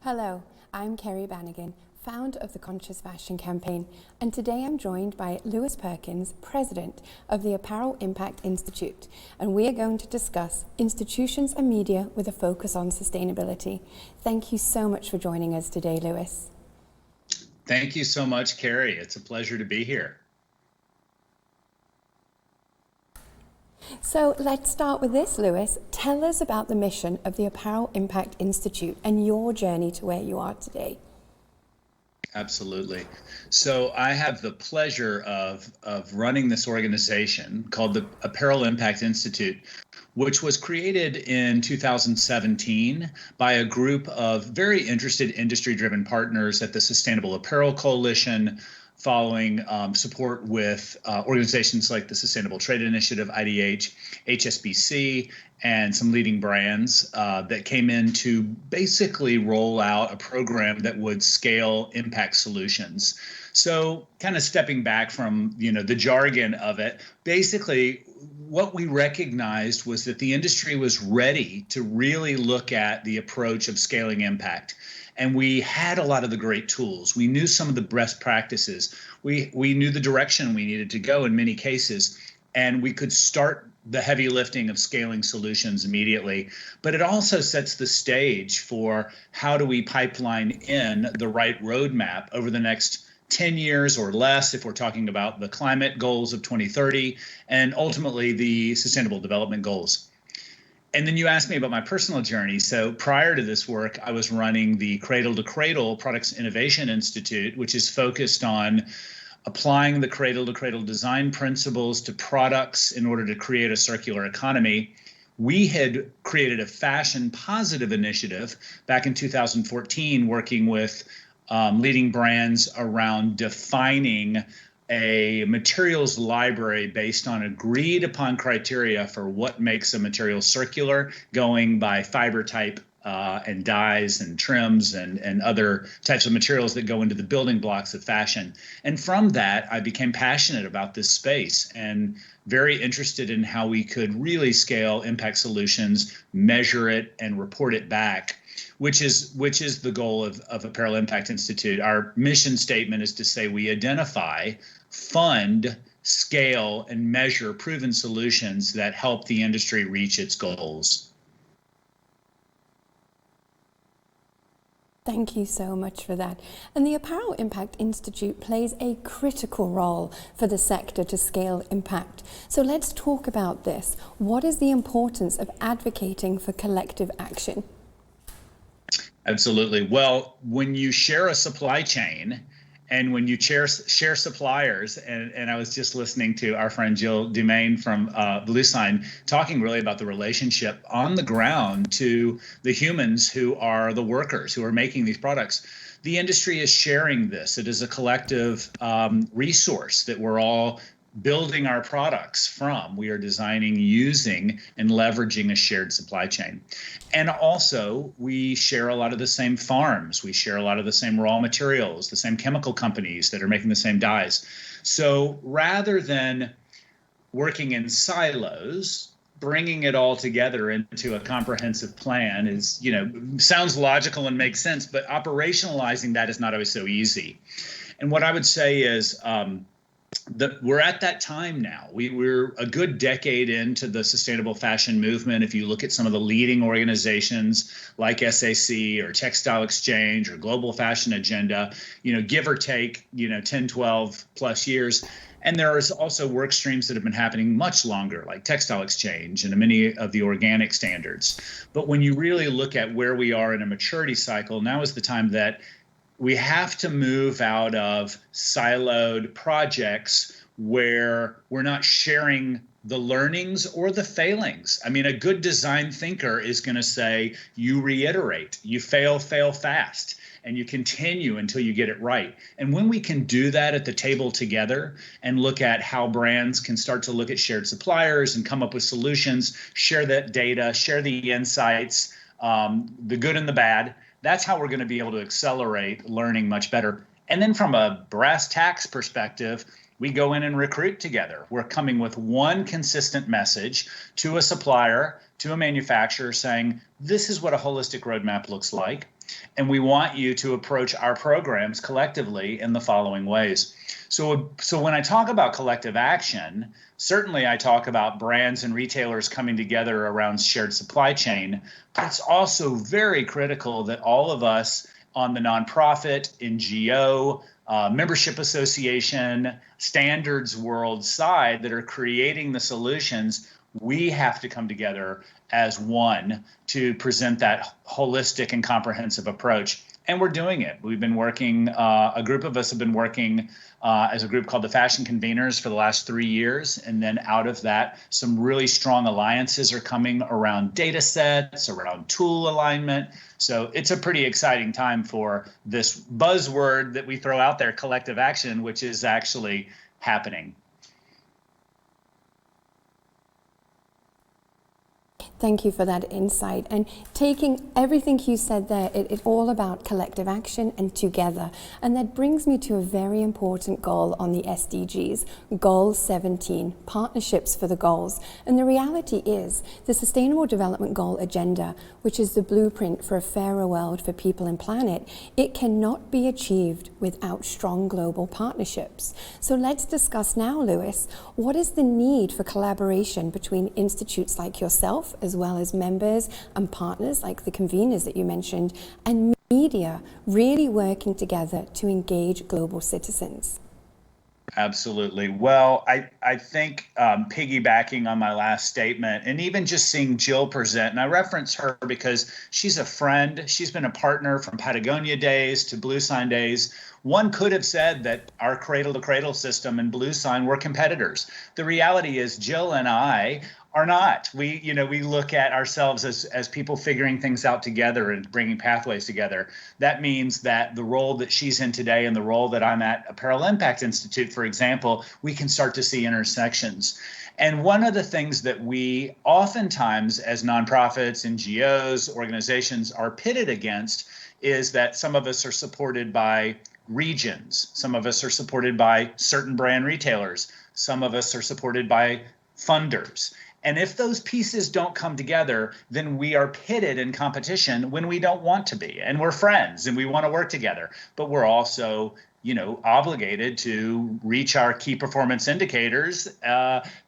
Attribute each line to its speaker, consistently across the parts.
Speaker 1: Hello, I'm Kerry Bannigan, founder of the Conscious Fashion Campaign, and today I'm joined by Lewis Perkins, president of the Apparel Impact Institute, and we are going to discuss institutions and media with a focus on sustainability. Thank you so much for joining us today, Lewis.
Speaker 2: Thank you so much, Kerry. It's a pleasure to be here.
Speaker 1: So let's start with this, Lewis. Tell us about the mission of the Apparel Impact Institute and your journey to where you are today.
Speaker 2: Absolutely. So I have the pleasure of running this organization called the Apparel Impact Institute, which was created in 2017 by a group of very interested industry-driven partners at the Sustainable Apparel Coalition, following support with organizations like the Sustainable Trade Initiative, IDH, HSBC, and some leading brands that came in to basically roll out a program that would scale impact solutions. So kind of stepping back from, the jargon of it, basically what we recognized was that the industry was ready to really look at the approach of scaling impact. And we had a lot of the great tools. We knew some of the best practices. We knew the direction we needed to go in many cases, and we could start the heavy lifting of scaling solutions immediately. But it also sets the stage for how do we pipeline in the right roadmap over the next 10 years or less, if we're talking about the climate goals of 2030 and ultimately the Sustainable Development Goals. And then you asked me about my personal journey. So prior to this work, I was running the Cradle to Cradle Products Innovation Institute, which is focused on applying the cradle to cradle design principles to products in order to create a circular economy. We had created a fashion positive initiative back in 2014, working with leading brands around defining a materials library based on agreed upon criteria for what makes a material circular, going by fiber type and dyes and trims and other types of materials that go into the building blocks of fashion. And from that, I became passionate about this space and very interested in how we could really scale impact solutions, measure it, and report it back, which is the goal of Apparel Impact Institute. Our mission statement is to say we identify, fund, scale, and measure proven solutions that help the industry reach its goals.
Speaker 1: Thank you so much for that. And the Apparel Impact Institute plays a critical role for the sector to scale impact. So let's talk about this. What is the importance of advocating for collective action?
Speaker 2: Absolutely. Well, when you share a supply chain and when you share suppliers, and I was just listening to our friend Jill Dumaine from Bluesign talking really about the relationship on the ground to the humans who are the workers who are making these products. The industry is sharing this. It is a collective resource that we're all building our products from. We are designing, using, and leveraging a shared supply chain. And also, we share a lot of the same farms. We share a lot of the same raw materials, the same chemical companies that are making the same dyes. So rather than working in silos, bringing it all together into a comprehensive plan is, sounds logical and makes sense, but operationalizing that is not always so easy. And what I would say is, we're at that time now. We're a good decade into the sustainable fashion movement. If you look at some of the leading organizations like SAC or Textile Exchange or Global Fashion Agenda, give or take, 10, 12 plus years. And there is also work streams that have been happening much longer, like Textile Exchange and many of the organic standards. But when you really look at where we are in a maturity cycle, now is the time that we have to move out of siloed projects where we're not sharing the learnings or the failings. I mean, a good design thinker is going to say, you reiterate, you fail fast, and you continue until you get it right. And when we can do that at the table together and look at how brands can start to look at shared suppliers and come up with solutions, share that data, share the insights, the good and the bad, that's how we're going to be able to accelerate learning much better. And then from a brass tacks perspective, We go in and recruit together. We're coming with one consistent message to a supplier, to a manufacturer saying, this is what a holistic roadmap looks like. And we want you to approach our programs collectively in the following ways. So when I talk about collective action, certainly I talk about brands and retailers coming together around shared supply chain, but it's also very critical that all of us on the nonprofit, NGO, membership association, standards world side that are creating the solutions, we have to come together as one to present that holistic and comprehensive approach. And we're doing it. We've been working, a group of us have been working as a group called the Fashion Conveners for the last 3 years. And then out of that, some really strong alliances are coming around data sets, around tool alignment. So it's a pretty exciting time for this buzzword that we throw out there, collective action, which is actually happening.
Speaker 1: Thank you for that insight. And taking everything you said there, it's all about collective action and together. And that brings me to a very important goal on the SDGs, Goal 17, Partnerships for the Goals. And the reality is the Sustainable Development Goal Agenda, which is the blueprint for a fairer world for people and planet, it cannot be achieved without strong global partnerships. So let's discuss now, Lewis, what is the need for collaboration between institutes like yourself, as well as members and partners like the conveners that you mentioned, and media really working together to engage global citizens?
Speaker 2: Absolutely. Well, I think piggybacking on my last statement and even just seeing Jill present, and I reference her because she's a friend. She's been a partner from Patagonia days to Blue Sign days. One could have said that our cradle to cradle system and Blue Sign were competitors. The reality is Jill and I are not. We look at ourselves as people figuring things out together and bringing pathways together. That means that the role that she's in today and the role that I'm at Apparel Impact Institute, for example, we can start to see intersections. And one of the things that we oftentimes as nonprofits, NGOs, organizations are pitted against is that some of us are supported by regions. Some of us are supported by certain brand retailers. Some of us are supported by funders. And if those pieces don't come together, then we are pitted in competition when we don't want to be. And we're friends and we want to work together. But we're also, obligated to reach our key performance indicators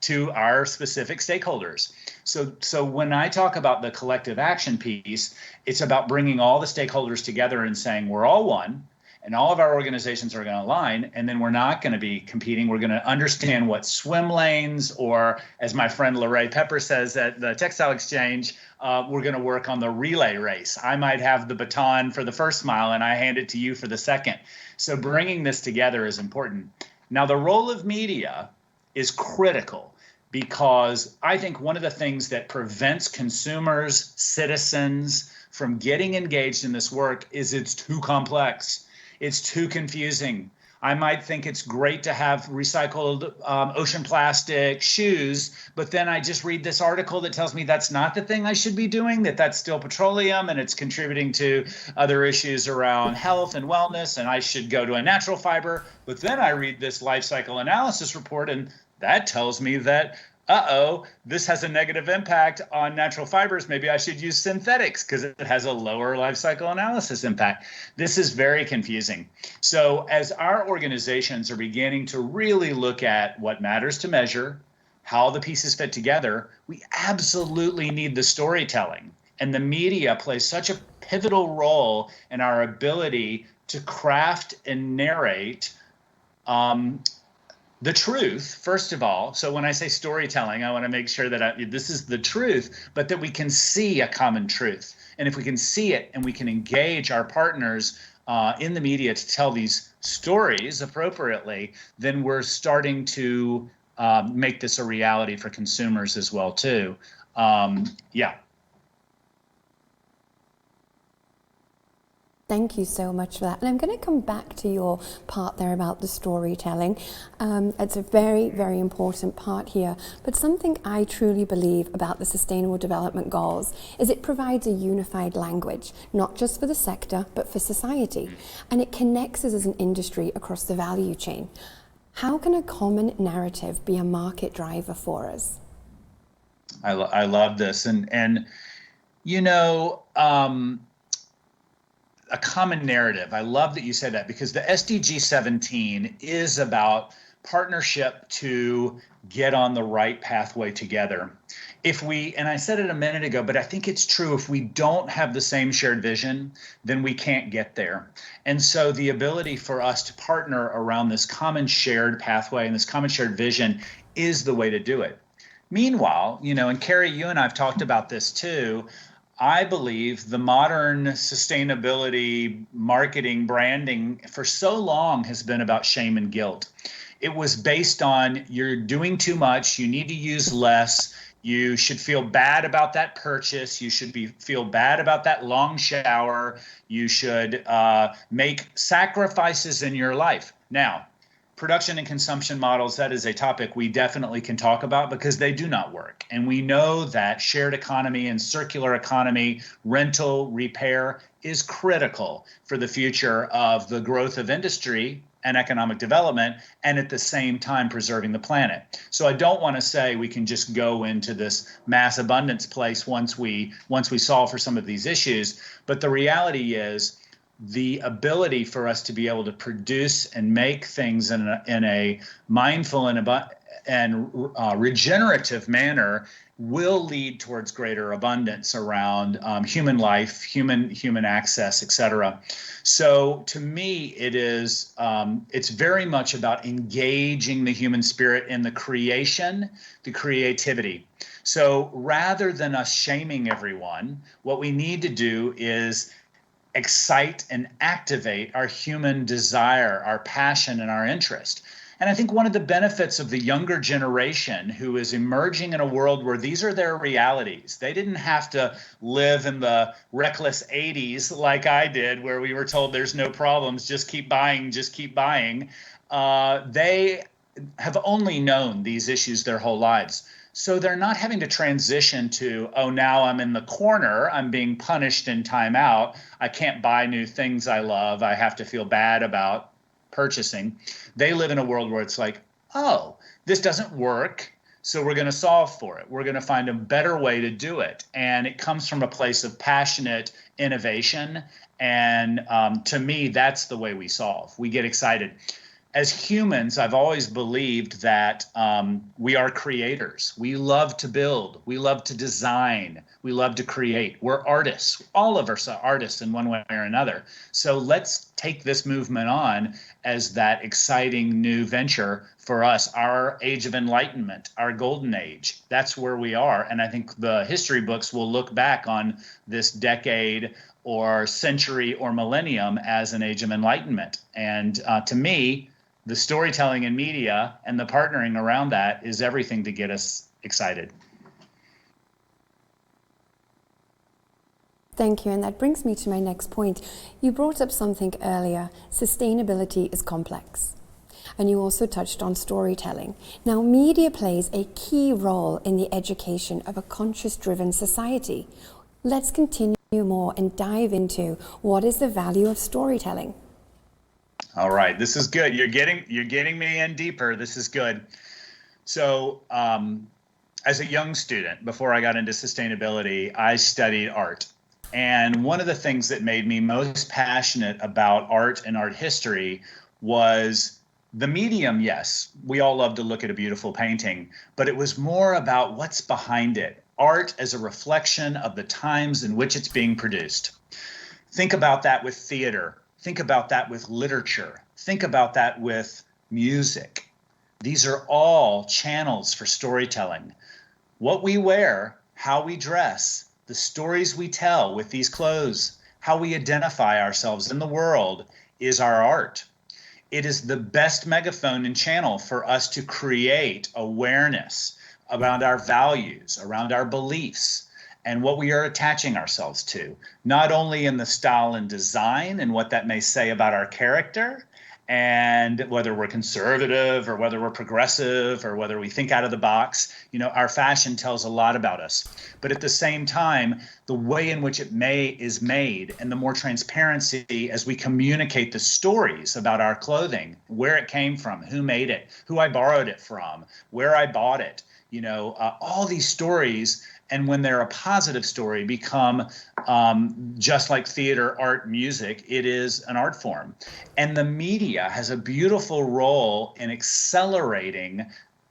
Speaker 2: to our specific stakeholders. So when I talk about the collective action piece, it's about bringing all the stakeholders together and saying we're all one. And all of our organizations are going to align, and then we're not going to be competing. We're going to understand what swim lanes, or as my friend Lorraine Pepper says at the Textile Exchange, we're going to work on the relay race. I might have the baton for the first mile, and I hand it to you for the second. So bringing this together is important. Now, the role of media is critical because I think one of the things that prevents consumers, citizens from getting engaged in this work is it's too complex. It's too confusing. I might think it's great to have recycled ocean plastic shoes, but then I just read this article that tells me that's not the thing I should be doing, that's still petroleum and it's contributing to other issues around health and wellness, and I should go to a natural fiber. But then I read this life cycle analysis report, and that tells me that this has a negative impact on natural fibers. Maybe I should use synthetics because it has a lower life cycle analysis impact. This is very confusing. So as our organizations are beginning to really look at what matters to measure, how the pieces fit together, we absolutely need the storytelling. And the media plays such a pivotal role in our ability to craft and narrate the truth, first of all. So when I say storytelling, I want to make sure that this is the truth, but that we can see a common truth. And if we can see it and we can engage our partners in the media to tell these stories appropriately, then we're starting to make this a reality for consumers as well, too.
Speaker 1: Thank you so much for that. And I'm going to come back to your part there about the storytelling. It's a very, very important part here. But something I truly believe about the Sustainable Development Goals is it provides a unified language, not just for the sector, but for society. And it connects us as an industry across the value chain. How can a common narrative be a market driver for us?
Speaker 2: I love this, and you know, a common narrative. I love that you said that because the SDG 17 is about partnership to get on the right pathway together. If we, and I said it a minute ago, but I think it's true, if we don't have the same shared vision, then we can't get there. And so the ability for us to partner around this common shared pathway and this common shared vision is the way to do it. Meanwhile, and Carrie, you and I've talked about this too. I believe the modern sustainability marketing branding for so long has been about shame and guilt. It was based on you're doing too much, you need to use less, you should feel bad about that purchase, you should feel bad about that long shower, you should make sacrifices in your life. Now, production and consumption models, that is a topic we definitely can talk about because they do not work. And we know that shared economy and circular economy, rental, repair is critical for the future of the growth of industry and economic development, and at the same time preserving the planet. So I don't want to say we can just go into this mass abundance place once we solve for some of these issues, but the reality is the ability for us to be able to produce and make things in a mindful and regenerative manner will lead towards greater abundance around human life, human access, et cetera. So to me, it's very much about engaging the human spirit in the creation, the creativity. So rather than us shaming everyone, what we need to do is excite and activate our human desire, our passion, and our interest. And I think one of the benefits of the younger generation who is emerging in a world where these are their realities, they didn't have to live in the reckless 80s like I did, where we were told there's no problems, just keep buying, just keep buying. They have only known these issues their whole lives. So they're not having to transition to, oh, now I'm in the corner, I'm being punished in time out, I can't buy new things I love, I have to feel bad about purchasing. They live in a world where it's like, oh, this doesn't work, so we're going to solve for it. We're going to find a better way to do it. And it comes from a place of passionate innovation. And to me, that's the way we solve. We get excited. As humans, I've always believed that we are creators. We love to build. We love to design. We love to create. We're artists. All of us are artists in one way or another. So let's take this movement on as that exciting new venture for us, our age of enlightenment, our golden age. That's where we are. And I think the history books will look back on this decade or century or millennium as an age of enlightenment. And to me, the storytelling in media and the partnering around that is everything to get us excited.
Speaker 1: Thank you, and that brings me to my next point. You brought up something earlier. Sustainability is complex. And you also touched on storytelling. Now, media plays a key role in the education of a conscious-driven society. Let's continue more and dive into what is the value of storytelling.
Speaker 2: All right, this is good. You're getting me in deeper. This is good. So, as a young student, before I got into sustainability, I studied art. And one of the things that made me most passionate about art and art history was the medium. Yes, we all love to look at a beautiful painting, but it was more about what's behind it. Art as a reflection of the times in which it's being produced. Think about that with theater. Think about that with literature. Think about that with music. These are all channels for storytelling. What we wear, how we dress, the stories we tell with these clothes, how we identify ourselves in the world is our art. It is the best megaphone and channel for us to create awareness around our values, around our beliefs, and what we are attaching ourselves to, not only in the style and design and what that may say about our character And whether we're conservative or whether we're progressive or whether we think out of the box, our fashion tells a lot about us. But at the same time, the way in which is made and the more transparency as we communicate the stories about our clothing, where it came from, who made it, who I borrowed it from, where I bought it, all these stories. And when they're a positive story, become just like theater, art, music, it is an art form. And the media has a beautiful role in accelerating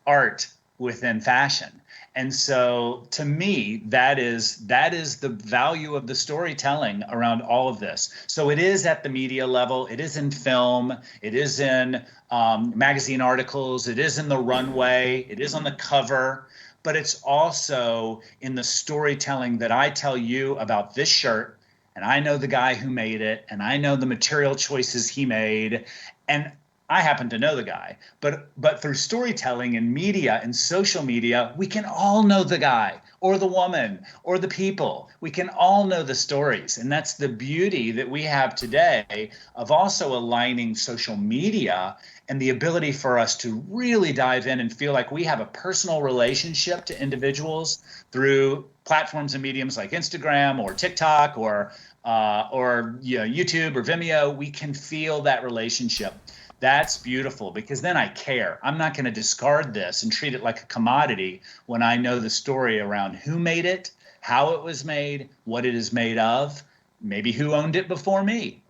Speaker 2: art within fashion. And so to me, that is the value of the storytelling around all of this. So it is at the media level, it is in film, it is in magazine articles, it is in the runway, it is on the cover, but it's also in the storytelling that I tell you about this shirt, and I know the guy who made it, and I know the material choices he made, and I happen to know the guy. But through storytelling and media and social media, we can all know the guy or the woman or the people. We can all know the stories. And that's the beauty that we have today of also aligning social media and the ability for us to really dive in and feel like we have a personal relationship to individuals through platforms and mediums like Instagram or TikTok or YouTube or Vimeo. We can feel that relationship. That's beautiful, because then I care. I'm not going to discard this and treat it like a commodity when I know the story around who made it, how it was made, what it is made of, maybe who owned it before me.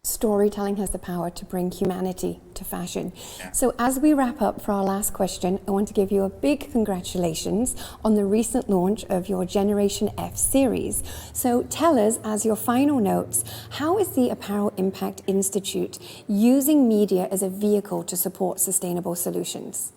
Speaker 1: Storytelling has the power to bring humanity to fashion.
Speaker 2: Yeah.
Speaker 1: So as we wrap up for our last question, I want to give you a big congratulations on the recent launch of your Generation F series. So tell us, as your final notes, how is the Apparel Impact Institute using media as a vehicle to support sustainable solutions?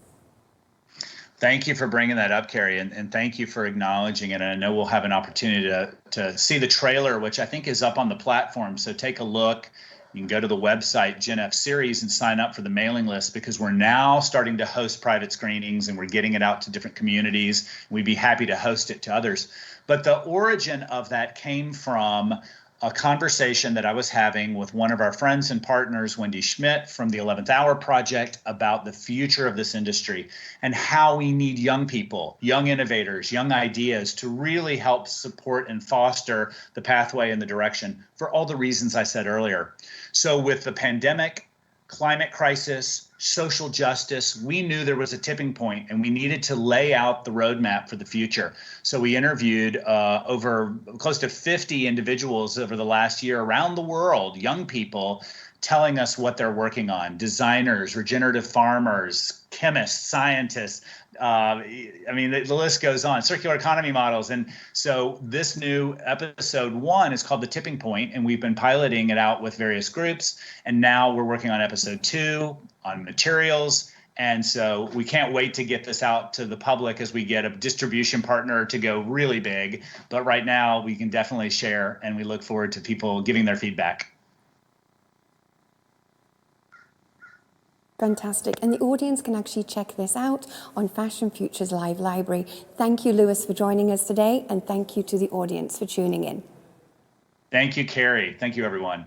Speaker 2: Thank you for bringing that up, Carrie, and thank you for acknowledging it. And I know we'll have an opportunity to see the trailer, which I think is up on the platform. So take a look. You can go to the website, Gen F Series, and sign up for the mailing list, because we're now starting to host private screenings and we're getting it out to different communities. We'd be happy to host it to others. But the origin of that came from a conversation that I was having with one of our friends and partners, Wendy Schmidt from the 11th Hour Project, about the future of this industry and how we need young people, young innovators, young ideas to really help support and foster the pathway and the direction for all the reasons I said earlier. So with the pandemic, climate crisis, social justice, we knew there was a tipping point and we needed to lay out the roadmap for the future. So we interviewed over close to 50 individuals over the last year around the world, young people, telling us what they're working on: designers, regenerative farmers, chemists, scientists. The list goes on, circular economy models. And so this new episode 1 is called The Tipping Point, and we've been piloting it out with various groups. And now we're working on episode 2 on materials. And so we can't wait to get this out to the public as we get a distribution partner to go really big. But right now we can definitely share, and we look forward to people giving their feedback.
Speaker 1: Fantastic. And the audience can actually check this out on Fashion Futures Live Library. Thank you, Lewis, for joining us today, and thank you to the audience for tuning in.
Speaker 2: Thank you, Carrie. Thank you, everyone.